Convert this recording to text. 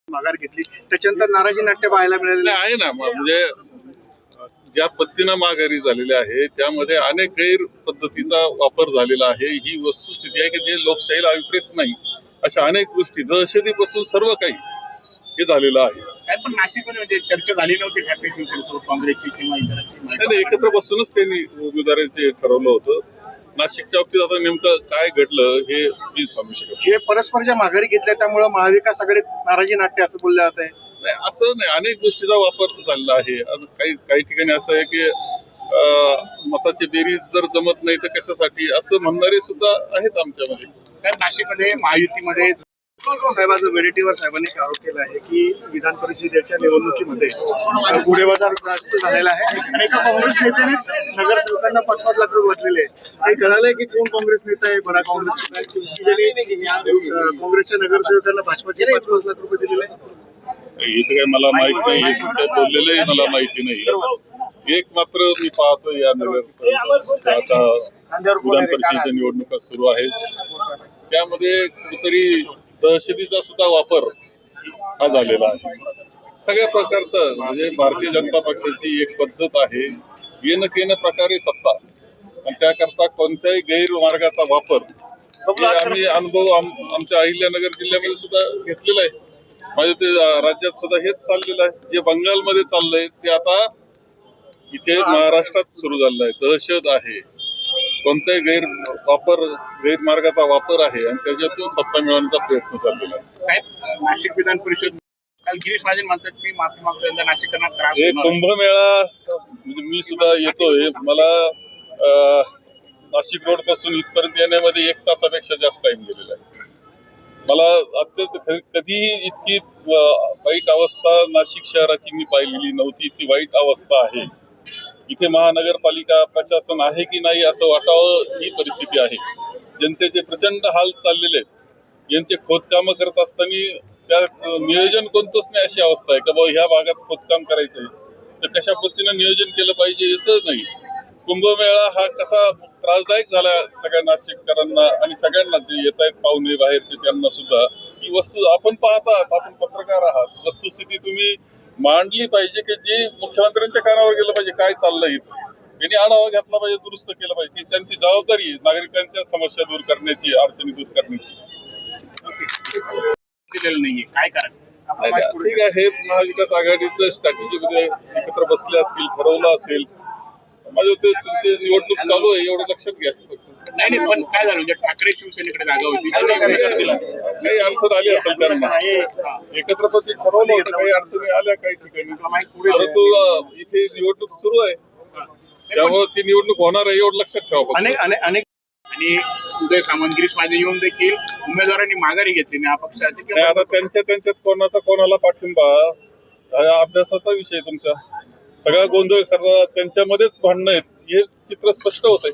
माघार घेतली, त्याच्यानंतर नाराजी नाट्य पाहायला मिळाले आहे ना. म्हणजे ज्या पद्धतीनं माघारी झालेले आहे त्यामध्ये अनेक गैर पद्धतीचा वापर झालेला आहे. ही वस्तुस्थिती आहे की जे लोकशाहीला अभिप्रेत नाही. अशा अनेक गोष्टी दहशतीपासून सर्व काही हे झालेलं आहे. साहेब, पण नाशिकमध्ये म्हणजे चर्चा झाली नव्हती ठाकरे शिवसेनेसोबत काँग्रेसची किंवा इतरांची? एकत्र बसूनच त्यांनी उमेदवाराचे ठरवलं होतं. नाशिकच्या बाबतीत आता नेमकं काय घडलं हे मी सांगू शकत हे परस्परच्या माघारी घेतल्या, त्यामुळे महाविकास आघाडीत नाराजी नाट्य असं बोललं जात आहे. नाही. असं नाही, अनेक गोष्टीचा वापर झालेला आहे. काही ठिकाणी असं आहे की मताची बेरीज जर जमत नाही तर कशासाठी असं म्हणणारे सुद्धा आहेत आमच्यामध्ये. साहेब, नाशिकमध्ये महायुतीमध्ये साहेबांचं वेडेटीवर साहेबांनी एक आरोप केला आहे की विधान परिषदेच्या निवडणुकीमध्ये गुढेबाजार जास्त झालेला आहे आणि एका काँग्रेस नेत्यानेच नगरसेवकांना 5-5 लाख रुपये वाटलेले आहेत. काही कळालंय की कोण काँग्रेस नेता आहे, बडा काँग्रेस काँग्रेसच्या नगरसेवकांना भाजपाचे 5-5 लाख रुपये दिलेले आहे? इथं काय मला माहित नाही, काय बोललेलंही मला माहिती नाही. एक मात्र मी पाहतो या नगर आता विधान परिषदेच्या निवडणुका सुरू आहेत, त्यामध्ये कुठेतरी दहशतीचा सुद्धा वापर हा झालेला आहे. सगळ्या प्रकारचा म्हणजे भारतीय जनता पक्षाची एक पद्धत आहे, येणं केनं प्रकारे सत्ता, आणि त्याकरता कोणत्याही गैरमार्गाचा वापर हे आम्ही अनुभव आमच्या अहिल्यानगर जिल्ह्यामध्ये सुद्धा घेतलेला आहे. म्हणजे ते राज्यात सुद्धा हेच चाललेलं आहे. जे बंगालमध्ये चाललंय ते आता इथे महाराष्ट्रात सुरू झालेलं आहे. दहशत आहे, कोणत्याही गैरमार्गाचा वापर आहे आणि त्याच्यातून सत्ता मिळवण्याचा प्रयत्न चाललेला आहे. साहेब, नाशिक विधान परिषद काल गिरीश महाजन म्हणतात की माफी मागतो, यंदा नाशिककरांना त्रास हे होणार. कुंभमेळा म्हणजे मी सुद्धा येतोय, मला नाशिक रोड पासून इथपर्यंत येण्यामध्ये 1 तासापेक्षा जास्त टाइम गेलेला आहे. मला अत्यंत कधीही इतकी वाईट अवस्था नाशिक शहराची मी पाहिलेली नव्हती. इतकी वाईट अवस्था आहे. इथे महानगरपालिका प्रशासन आहे की नाही असं वाटावं ही परिस्थिती आहे. जनतेचे प्रचंड हाल चाललेले आहेत. यांचे खोदकाम करत असताना त्या नियोजन कोणतंच नाही अशी अवस्था आहे का बाबा ह्या भागात खोदकाम करायचंय तर कशा पद्धतीनं नियोजन केलं पाहिजे याच नाही. कुंभमेळा हा कसा त्रासदायक झाला सगळ्या नाशिककरांना आणि सगळ्यांना जे येत आहेत पाहुणे बाहेरचे त्यांना सुद्धा. ही वस्तू आपण पाहतात, आपण पत्रकार आहात, वस्तुस्थिती तुम्ही मांडली पाहिजे की जे मुख्यमंत्र्यांच्या कानावर गेलं पाहिजे. काय चाललंय इथं यांनी आढावा घेतला पाहिजे, दुरुस्त केलं पाहिजे. ती त्यांची जबाबदारी आहे नागरिकांच्या समस्या दूर करण्याची, अडचणी दूर करण्याची. नाहीये काय कारण? ठीक आहे, हे महाविकास आघाडीचं स्ट्रॅटेजीमध्ये एकत्र बसले असतील, ठरवलं असेल. माझं ते तुमचे निवडणूक चालू आहे एवढं लक्षात घ्या. नाही, पण काय झालं म्हणजे ठाकरे शिवसेनेकडे जागा होती, काही अडचण आली असेल त्यांना, एकत्रपती ठरवलं होतं, काही अडचणी आल्या काही ठिकाणी, परंतु इथे निवडणूक सुरू आहे त्यामुळे ती निवडणूक होणार आहे एवढं लक्षात ठेवा. आणि उदय सामंत, गिरीश महाजन येऊन देखील उमेदवारांनी माघारी घेतली नाही अपक्षाची. आता त्यांच्यात कोणाचा कोणाला पाठिंबा हा अभ्यासाचा विषय तुमचा. सगळा गोंधळ करता त्यांच्यामध्येच भांडणं आहेत हे चित्र स्पष्ट होत आहे.